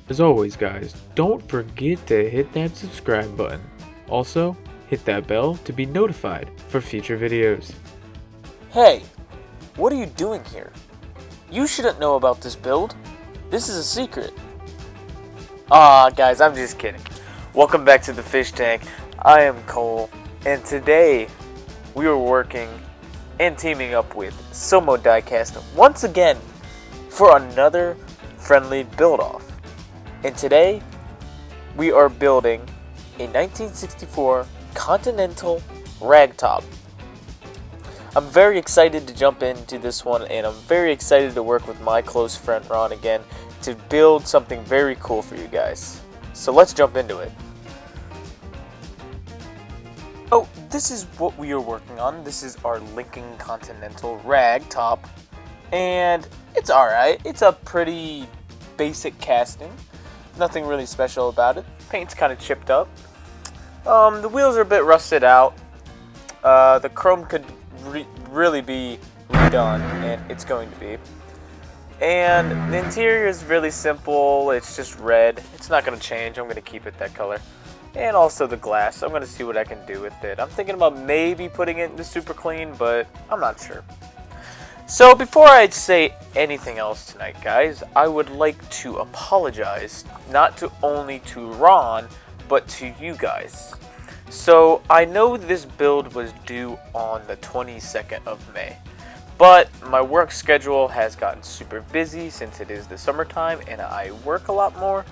As always guys, don't forget to hit that subscribe button. Also, hit that bell to be notified for future videos. Hey, what are you doing here? You shouldn't know about this build. This is a secret. Guys, I'm just kidding. Welcome back to the fish tank. I am Cole, and today we are working and teaming up with SoMo Diecast once again for another friendly build-off. And today we are building a 1964 Continental Ragtop. I'm very excited to jump into this one, and I'm very excited to work with my close friend Ron again to build something very cool for you guys. So let's jump into it. Oh, this is what we are working on. This is our Lincoln Continental Ragtop, and it's alright. It's a pretty basic casting. Nothing really special about it. Paint's kind of chipped up. The wheels are a bit rusted out. The chrome could really be redone, and it's going to be. And the interior is really simple. It's just red. It's not going to change. I'm going to keep it that color. And also the glass. I'm going to see what I can do with it. I'm thinking about maybe putting it into super clean, but I'm not sure. So before I say anything else tonight, guys, I would like to apologize, not only to Ron, but to you guys. So I know this build was due on the 22nd of May, but my work schedule has gotten super busy since it is the summertime and I work a lot more.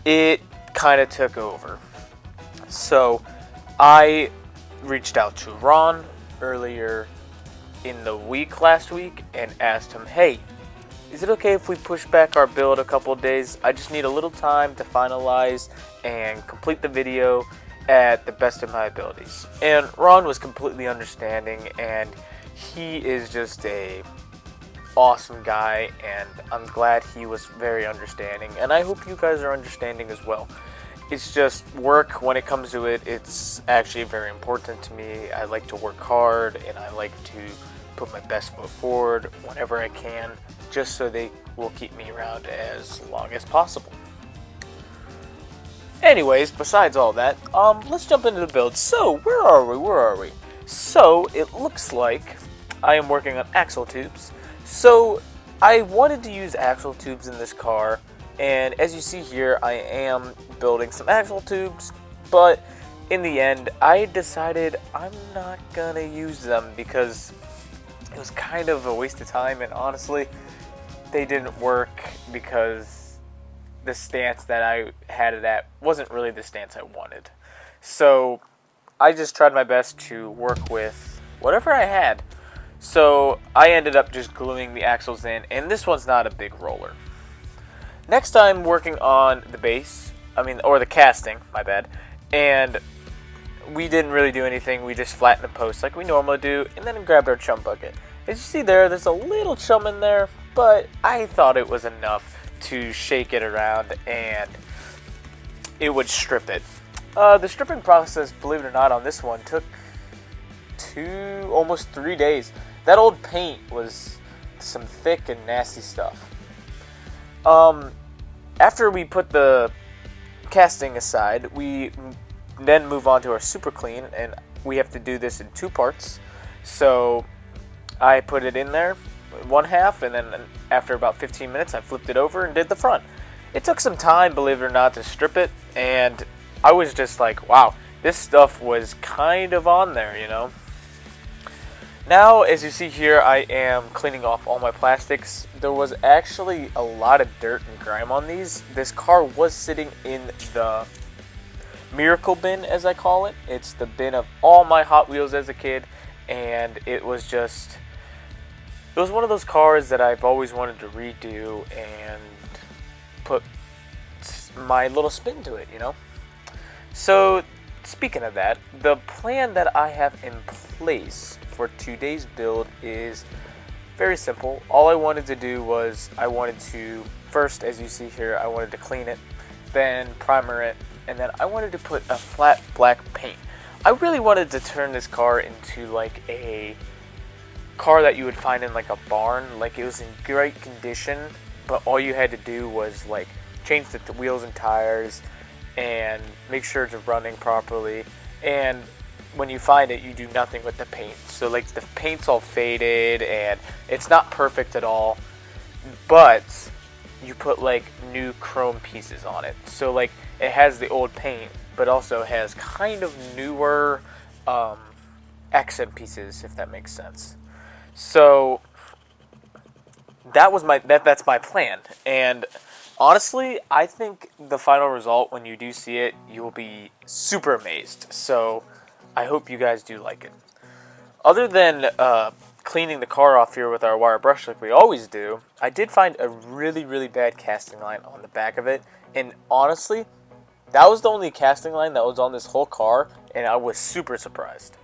It kind of took over. So I reached out to Ron earlier in the week last week and asked him, hey, is it okay if we push back our build a couple of days? I just need a little time to finalize and complete the video at the best of my abilities. And Ron was completely understanding, and he is just a awesome guy, and I'm glad he was very understanding, and I hope you guys are understanding as well. It's just work. When it comes to it, it's actually very important to me. I like to work hard, and I like to put my best foot forward whenever I can, just so they will keep me around as long as possible. Anyways, besides all that, let's jump into the build. So, where are we? So, it looks like I am working on axle tubes. So, I wanted to use axle tubes in this car, and as you see here, I am building some axle tubes, but in the end, I decided I'm not gonna use them because it was kind of a waste of time, and honestly, they didn't work because the stance that I had it at wasn't really the stance I wanted. So I just tried my best to work with whatever I had. So I ended up just gluing the axles in, and this one's not a big roller. Next I'm working on the base, or the casting, my bad, and we didn't really do anything. We just flattened the post like we normally do, and then grabbed our chum bucket. As you see there's a little chum in there, but I thought it was enough to shake it around and it would strip it. The stripping process, believe it or not, on this one took almost 3 days. That old paint was some thick and nasty stuff. After we put the casting aside, we then move on to our super clean, and we have to do this in 2 parts. So I put it in there, one half, and then after about 15 minutes I flipped it over and did the front. It took some time, believe it or not, to strip it, and I was just like, wow, this stuff was kind of on there, you know. Now, as you see here, I am cleaning off all my plastics. There was actually a lot of dirt and grime on these. This car was sitting in the miracle bin, as I call it. It's the bin of all my Hot Wheels as a kid, and it was one of those cars that I've always wanted to redo and put my little spin to it, you know. So speaking of that, the plan that I have in place for today's build is very simple. All I wanted to do was first, as you see here, I wanted to clean it, then primer it, and then I wanted to put a flat black paint. I really wanted to turn this car into like a car that you would find in like a barn. Like, it was in great condition, but all you had to do was like change the wheels and tires and make sure it's running properly. And when you find it, you do nothing with the paint. So like the paint's all faded and it's not perfect at all, but you put like new chrome pieces on it. So like it has the old paint, but also has kind of newer accent pieces, if that makes sense. So that's my plan. And honestly, I think the final result, when you do see it, you will be super amazed. So I hope you guys do like it. Other than cleaning the car off here with our wire brush like we always do, I did find a really, really bad casting line on the back of it. And honestly, that was the only casting line that was on this whole car, and I was super surprised.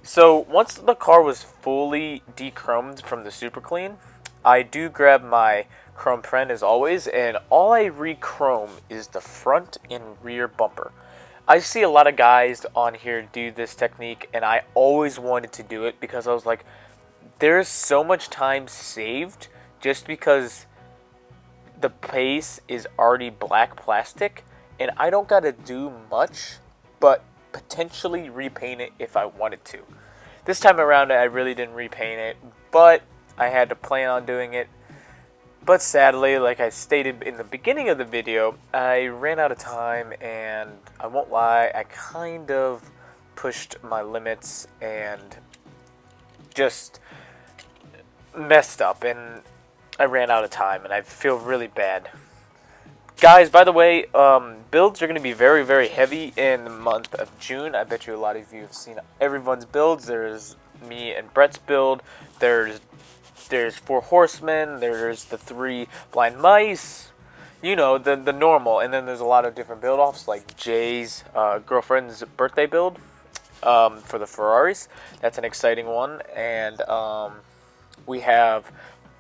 So once the car was fully de-chromed from the super clean, I do grab my chrome pen as always, and all I re-chrome is the front and rear bumper. I see a lot of guys on here do this technique, and I always wanted to do it because I was like, there's so much time saved just because the base is already black plastic, and I don't gotta do much but potentially repaint it if I wanted to. This time around, I really didn't repaint it, but I had to plan on doing it. But sadly, like I stated in the beginning of the video, I ran out of time, and I won't lie, I kind of pushed my limits and just messed up, and I ran out of time, and I feel really bad. Guys, by the way, builds are going to be very, very heavy in the month of June. I bet you a lot of you have seen everyone's builds. There's me and Brett's build. There's 4 horsemen, there's the 3 blind mice, you know, the normal. And then there's a lot of different build offs, like Jay's girlfriend's birthday build for the Ferraris. That's an exciting one. And we have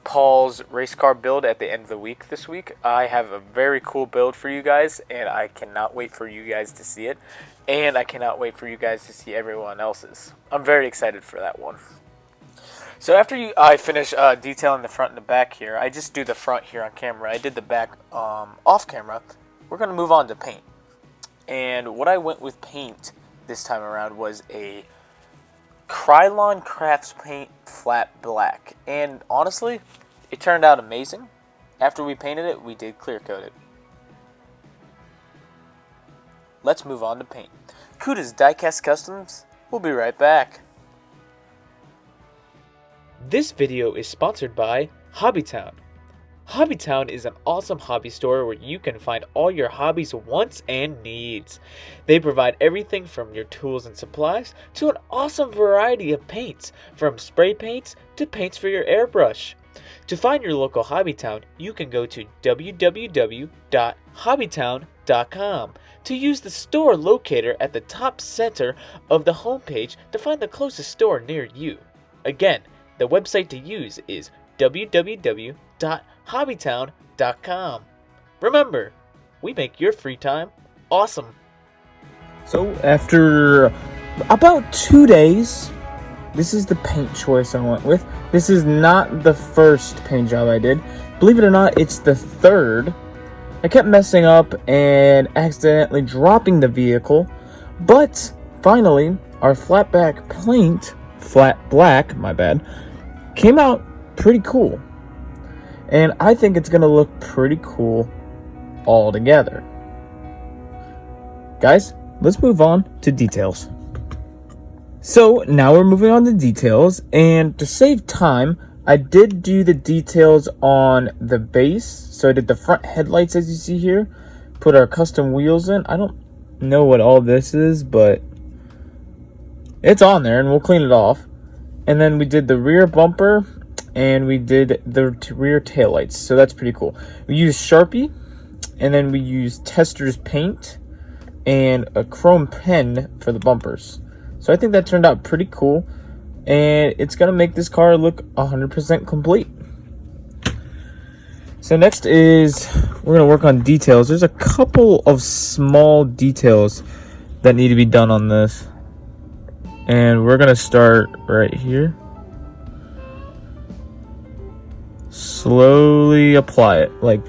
Paul's race car build at the end of the week this week. I have a very cool build for you guys, and I cannot wait for you guys to see it. And I cannot wait for you guys to see everyone else's. I'm very excited for that one. So after I finish detailing the front and the back here, I just do the front here on camera. I did the back off camera. We're going to move on to paint. And what I went with paint this time around was a Krylon Crafts paint flat black. And honestly, it turned out amazing. After we painted it, we did clear coat it. Let's move on to paint. Cuda's Diecast Customs. We'll be right back. This video is sponsored by Hobbytown. Hobbytown is an awesome hobby store where you can find all your hobbies' wants and needs. They provide everything from your tools and supplies to an awesome variety of paints, from spray paints to paints for your airbrush. To find your local Hobbytown, you can go to www.hobbytown.com to use the store locator at the top center of the homepage to find the closest store near you. Again, the website to use is www.hobbytown.com. Remember, we make your free time awesome. So after about 2 days, this is the paint choice I went with. This is not the first paint job I did. Believe it or not, it's the third. I kept messing up and accidentally dropping the vehicle, but finally, our flat black, my bad, came out pretty cool. And I think it's gonna look pretty cool all together. Guys, let's move on to details. So now we're moving on to details, and to save time, I did do the details on the base. So I did the front headlights, as you see here, put our custom wheels in. I don't know what all this is, but it's on there, and we'll clean it off. And then we did the rear bumper, and we did the rear taillights. So that's pretty cool. We used Sharpie, and then we used Tester's paint and a chrome pen for the bumpers. So I think that turned out pretty cool, and it's gonna make this car look 100% complete. So next is we're gonna work on details. There's a couple of small details that need to be done on this, and we're gonna start right here. slowly apply it. Like,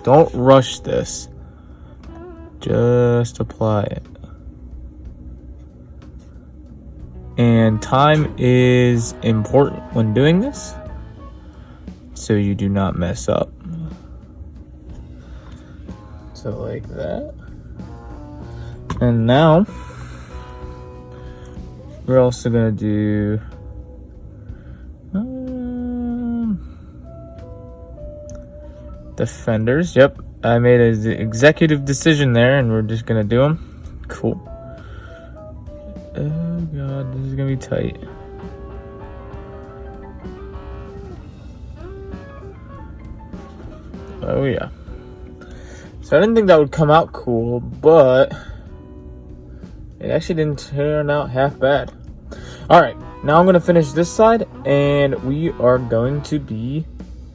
don't rush this. Just apply it. And time is important when doing this, so you do not mess up. So like that. And now we're also gonna do the fenders. Yep, I made an executive decision there, and we're just gonna do them. Cool. Oh god, this is gonna be tight. Oh yeah. So I didn't think that would come out cool, but it actually didn't turn out half bad. Alright, now I'm gonna finish this side, and we are going to be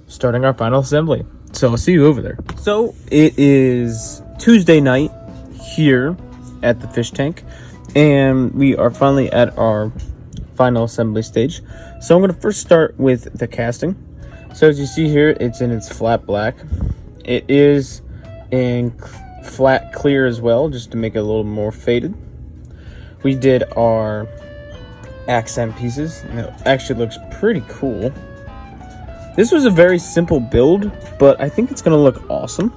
starting our final assembly. So I'll see you over there. So it is Tuesday night here at the fish tank, and we are finally at our final assembly stage. So I'm going to first start with the casting. So as you see here, it's in its flat black. It is in flat clear as well, just to make it a little more faded. We did our accent pieces, and it actually looks pretty cool. This was a very simple build, but I think it's going to look awesome.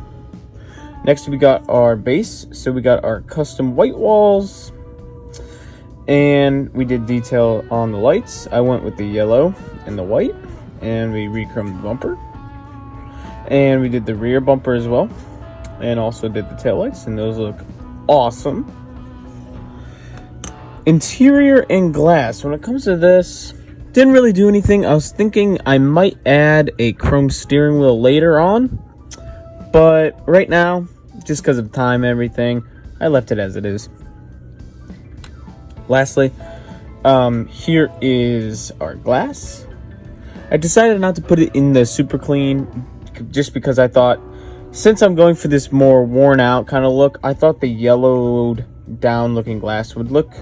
Next we got our base. So we got our custom white walls, and we did detail on the lights. I went with the yellow and the white, and we re-chromed the bumper, and we did the rear bumper as well, and also did the tail lights, and those look awesome. Interior and glass. When it comes to this, didn't really do anything. I was thinking I might add a chrome steering wheel later on, but right now, just because of time and everything, I left it as it is. Lastly, here is our glass. I decided not to put it in the super clean just because I thought, since I'm going for this more worn out kind of look, I thought the yellowed down looking glass would look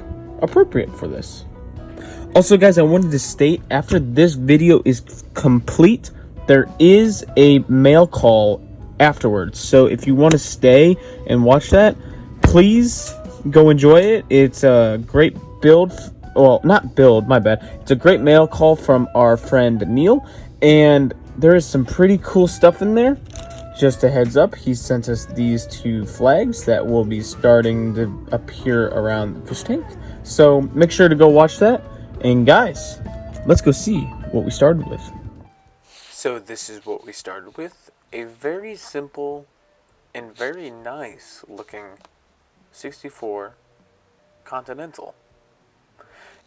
appropriate for this. Also guys, I wanted to state, after this video is complete, there is a mail call afterwards. So if you want to stay and watch that, please go enjoy it. It's a great build. Well, not build, my bad. It's a great mail call from our friend Neil, and there is some pretty cool stuff in there. Just a heads up, he sent us these two flags that will be starting to appear around the fish tank. So make sure to go watch that. And guys, let's go see what we started with. So this is what we started with. A very simple and very nice looking 64 Continental.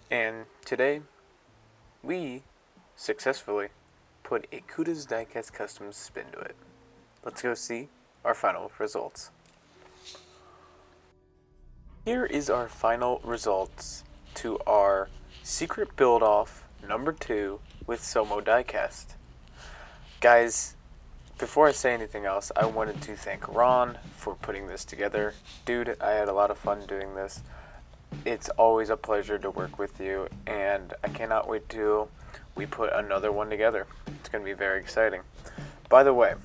And today, we successfully put a Cuda's Diecast custom spin to it. Let's go see our final results. Here is our final results to our secret build-off number 2 with SoMo Diecast. Guys, before I say anything else, I wanted to thank Ron for putting this together. Dude, I had a lot of fun doing this. It's always a pleasure to work with you, and I cannot wait till we put another one together. It's going to be very exciting. By the way,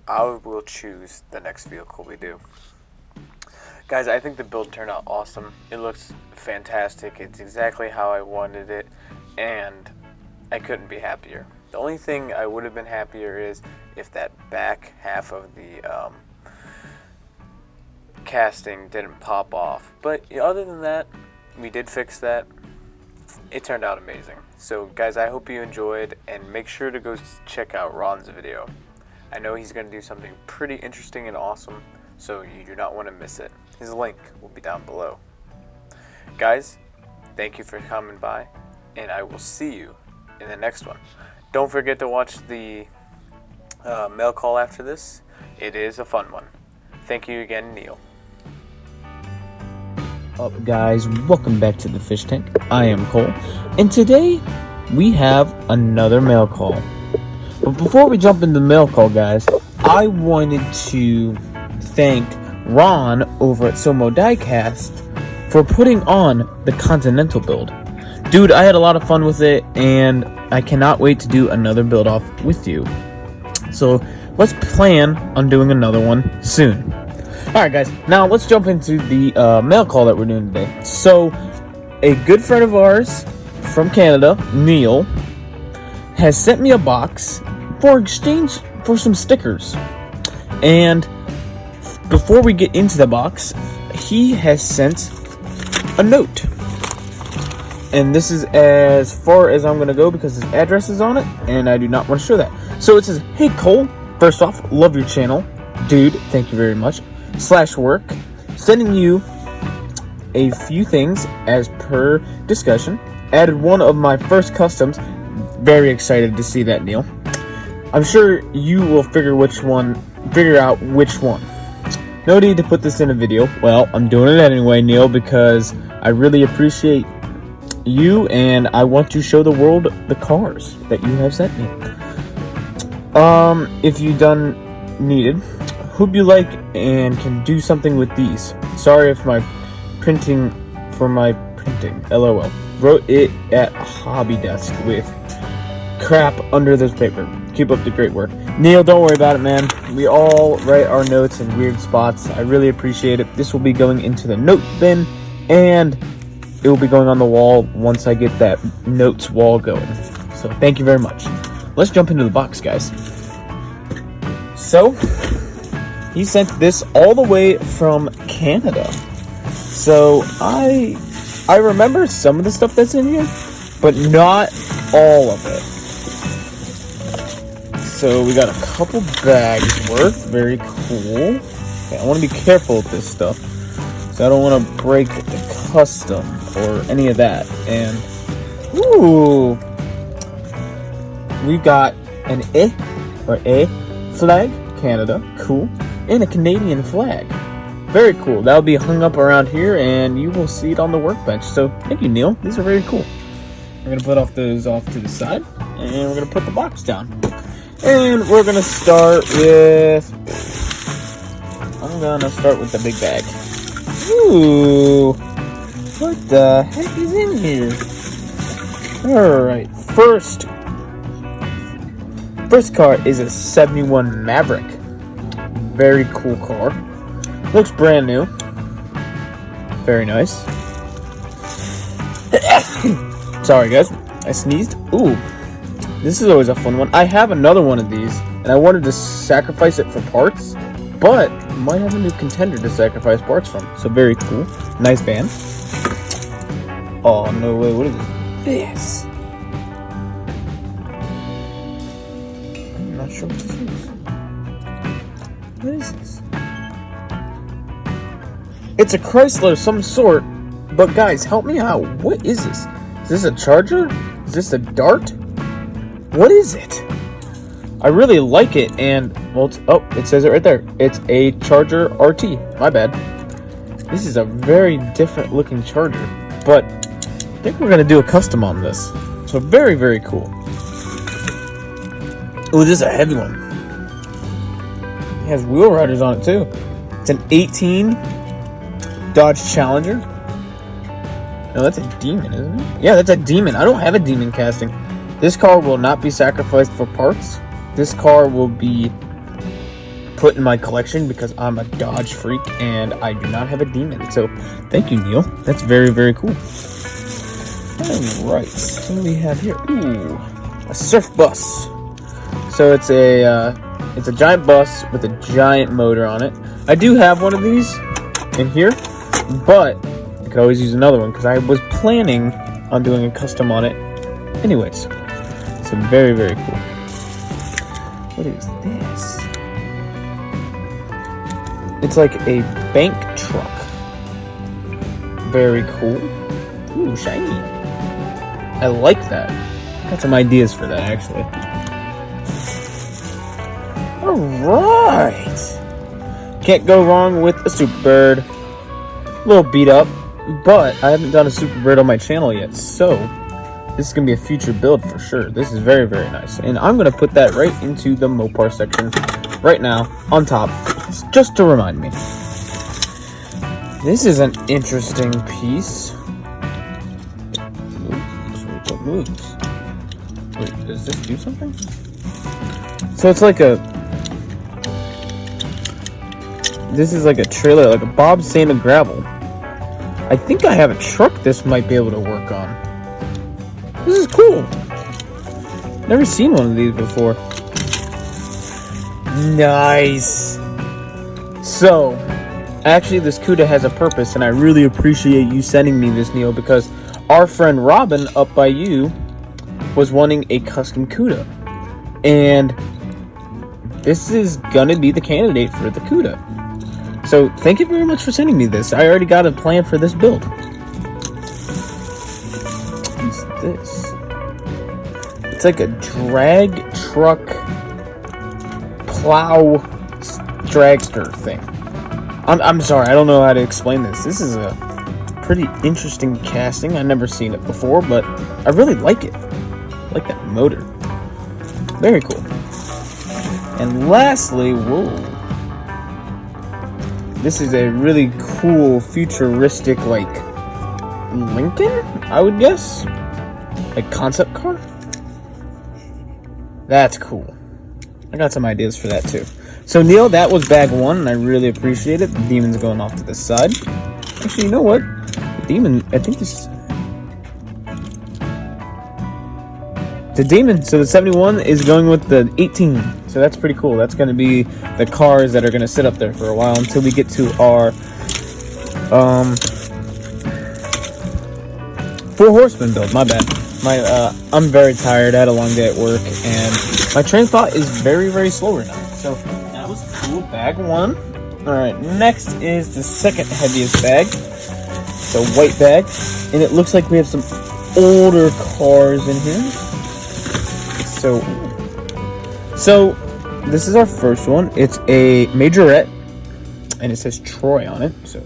I will choose the next vehicle we do. Guys, I think the build turned out awesome. It looks fantastic. It's exactly how I wanted it, and I couldn't be happier. The only thing I would have been happier is if that back half of the casting didn't pop off. But other than that, we did fix that. It turned out amazing. So guys, I hope you enjoyed, and make sure to go check out Ron's video. I know he's going to do something pretty interesting and awesome, so you do not want to miss it. His link will be down below. Guys, thank you for coming by, and I will see you in the next one. Don't forget to watch the mail call after this. It is a fun one. Thank you again, Neil. Up guys, welcome back to the fish tank. I am Cole, and today we have another mail call. But before we jump into the mail call, guys, I wanted to thank Ron over at SoMo Diecast for putting on the Continental build. Dude, I had a lot of fun with it, and I cannot wait to do another build off with you. So let's plan on doing another one soon. Alright guys, now let's jump into the mail call that we're doing today. So, a good friend of ours from Canada, Neil, has sent me a box for exchange for some stickers. And before we get into the box, he has sent a note. And this is as far as I'm going to go because his address is on it, and I do not want to show that. So it says, "Hey Cole, first off, love your channel. Dude, thank you very much. /work. Sending you a few things as per discussion. Added one of my first customs. Very excited to see that, Neil. I'm sure you will figure out which one. No need to put this in a video. Well, I'm doing it anyway, Neil, because I really appreciate you and I want to show the world the cars that you have sent me. If you done needed, hope you like and can do something with these. Sorry if my printing, LOL. Wrote it at hobby desk with crap under this paper. Keep up the great work." Neil, don't worry about it, man. We all write our notes in weird spots. I really appreciate it. This will be going into the note bin, and it will be going on the wall once I get that notes wall going. So thank you very much. Let's jump into the box, guys. So, he sent this all the way from Canada. So, I remember some of the stuff that's in here, but not all of it. So, we got a couple bags worth. Very cool. Okay, I want to be careful with this stuff. So, I don't want to break the custom or any of that. And, ooh, we've got an A flag, Canada, cool, and a Canadian flag. Very cool. That'll be hung up around here, and you will see it on the workbench. So, thank you, Neil. These are very cool. We're going to put those off to the side, and we're going to put the box down. And we're going to start with... I'm going to start with the big bag. Ooh! What the heck is in here? Alright, first car is a 71 Maverick. Very cool car. Looks brand new. Very nice. Sorry guys, I sneezed. Ooh, this is always a fun one. I have another one of these, and I wanted to sacrifice it for parts, but might have a new contender to sacrifice parts from. So very cool. Nice van. Oh, no way. What is this? I'm not sure what this is. What is this? It's a Chrysler of some sort, but guys, help me out. What is this? Is this a Charger? Is this a Dart? What is it? I really like it, and, well, it says it right there. It's a Charger RT. My bad. This is a very different looking Charger, but I think we're going to do a custom on this. So very, very cool. Oh, this is a heavy one. It has wheel riders on it too. It's an 18 Dodge Challenger. No, that's a Demon, isn't it? Yeah, that's a Demon. I don't have a Demon casting. This car will not be sacrificed for parts. This car will be put in my collection because I'm a Dodge freak and I do not have a Demon. So, thank you, Neil. That's very, very cool. Alright, what do we have here? Ooh, a surf bus. So it's a giant bus with a giant motor on it. I do have one of these in here, but I could always use another one because I was planning on doing a custom on it anyways. So very, very cool. What is this? It's like a bank truck. Very cool. Ooh, shiny. I like that. Got some ideas for that, actually. Alright. Can't go wrong with a Superbird. A little beat up, but I haven't done a Superbird on my channel yet, so this is going to be a future build for sure. This is very, very nice. And I'm going to put that right into the Mopar section right now on top, just to remind me. This is an interesting piece. Ooh, so it moves. Wait, does this do something? So it's like a... This is like a trailer, like a Bob Sand and Gravel. I think I have a truck this might be able to work on. This is cool. Never seen one of these before. Nice. So, actually this Cuda has a purpose, and I really appreciate you sending me this, Neil, because our friend Robin up by you was wanting a custom Cuda. And this is gonna be the candidate for the Cuda. So, thank you very much for sending me this. I already got a plan for this build. What's this? It's like a drag truck plow dragster thing. I'm sorry, I don't know how to explain this. This is a pretty interesting casting. I've never seen it before, but I really like it. I like that motor. Very cool. And lastly, whoa. This is a really cool, futuristic, like, Lincoln, I would guess? Like, concept car? That's cool. I got some ideas for that, too. So, Neil, that was bag one, and I really appreciate it. The demon's going off to the side. Actually, you know what? The demon, I think this... The demon, so the 71 is going with the 18. So that's pretty cool. That's going to be the cars that are going to sit up there for a while until we get to our 4 horsemen build. My bad. I'm very tired. I had a long day at work, and my train of thought is very, very slow right now. So that was cool. Bag one. All right. Next is the second heaviest bag. It's a white bag, and it looks like we have some older cars in here. So this is our first one. It's a Majorette, and it says Troy on it. So,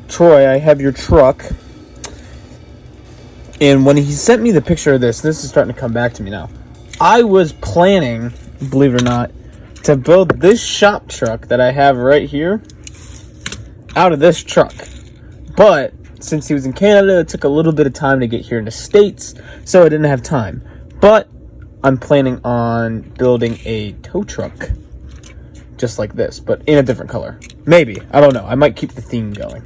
Troy, I have your truck. And when he sent me the picture of this is starting to come back to me now. I was planning, believe it or not, to build this shop truck that I have right here out of this truck. But since he was in Canada, it took a little bit of time to get here in the States, so I didn't have time. But I'm planning on building a tow truck just like this, but in a different color. Maybe. I don't know. I might keep the theme going.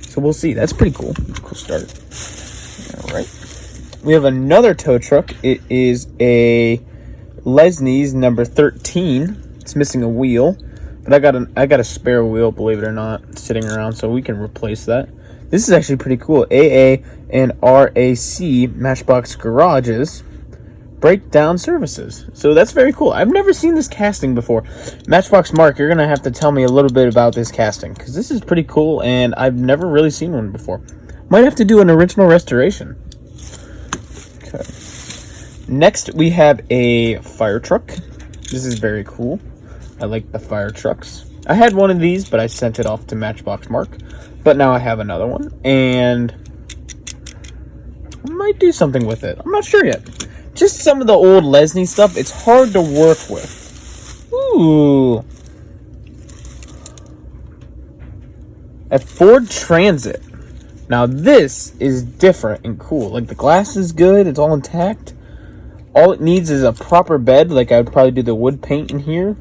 So we'll see. That's pretty cool. Cool start. Alright. We have another tow truck. It is a Lesney's number 13. It's missing a wheel, but I got a spare wheel, believe it or not, sitting around, so we can replace that. This is actually pretty cool. AA and RAC Matchbox Garages breakdown services. So that's very cool. I've never seen this casting before. Matchbox Mark, you're gonna have to tell me a little bit about this casting, because this is pretty cool and I've never really seen one before. Might have to do an original restoration. Okay. Next we have a fire truck. This is very cool. I like the fire trucks. I had one of these, but I sent it off to Matchbox Mark. But now I have another one, and I might do something with it. I'm not sure yet. Just some of the old Lesney stuff, it's hard to work with. Ooh. A Ford Transit. Now this is different and cool. Like, the glass is good, it's all intact. All it needs is a proper bed. Like, I would probably do the wood paint in here.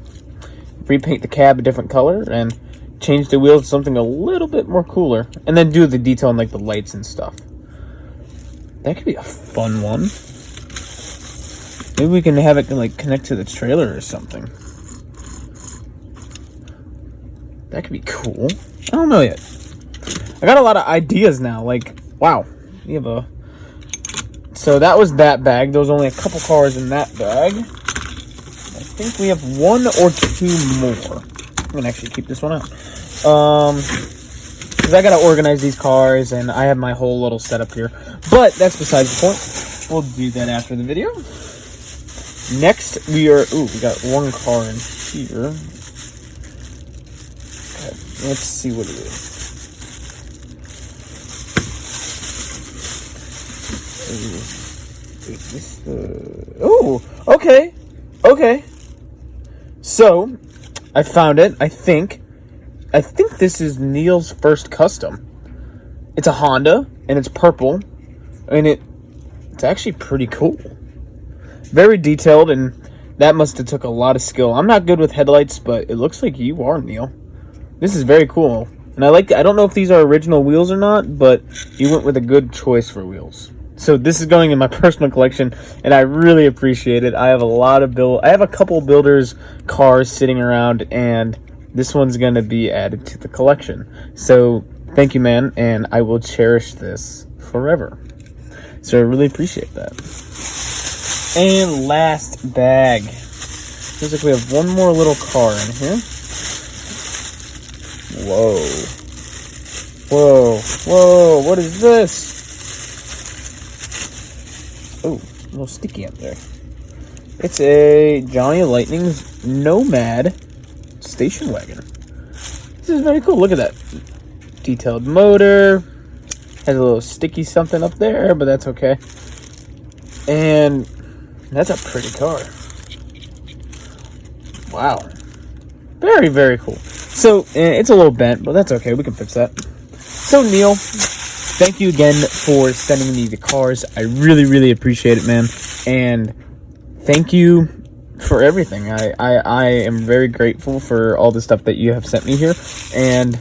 Repaint the cab a different color and change the wheels to something a little bit more cooler. And then do the detail on, like, the lights and stuff. That could be a fun one. Maybe we can have it, like, connect to the trailer or something. That could be cool. I don't know yet. I got a lot of ideas now. Like, wow. We have a... So that was that bag. There was only a couple cars in that bag. I think we have 1 or 2 more. I'm going to actually keep this one out. Because I got to organize these cars, and I have my whole little setup here. But that's besides the point. We'll do that after the video. Next, we are... Ooh, we got 1 car in here. Okay, let's see what it is. Is this the... Oh, okay. Okay. So, I found it, I think. I think this is Neil's first custom. It's a Honda, and it's purple. And it's actually pretty cool. Very detailed, and That must have took a lot of skill. I'm not good with headlights, but it looks like you are, Neil. This is very cool. And I don't know if these are original wheels or not, but you went with a good choice for wheels. So this is going in my personal collection, and I really appreciate it. I have a couple builders' cars sitting around, and this one's going to be added to the collection. So thank you, man, and I will cherish this forever. So I really appreciate that. And last bag. Looks like we have one more little car in here. Whoa. Whoa. Whoa. What is this? Oh, a little sticky up there. It's a Johnny Lightning's Nomad station wagon. This is very cool. Look at that. Detailed motor. Has a little sticky something up there, but that's okay. And that's a pretty car. Wow. Very, very cool. So, it's a little bent, but that's okay. We can fix that. So, Neil, thank you again for sending me the cars. I really, really appreciate it, man. And thank you for everything. I am very grateful for all the stuff that you have sent me here. And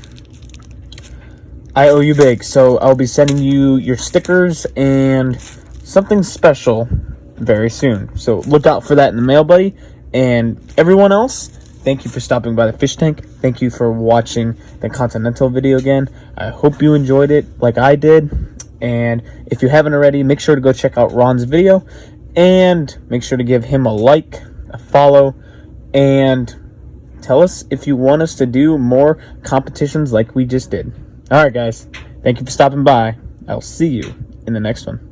I owe you big. So, I'll be sending you your stickers and something special very soon. So, look out for that in the mail, buddy. And everyone else, thank you for stopping by the fish tank. Thank you for watching the Continental video again. I hope you enjoyed it like I did. And if you haven't already, make sure to go check out Ron's video. And make sure to give him a like, a follow. And tell us if you want us to do more competitions like we just did. Alright guys, thank you for stopping by. I'll see you in the next one.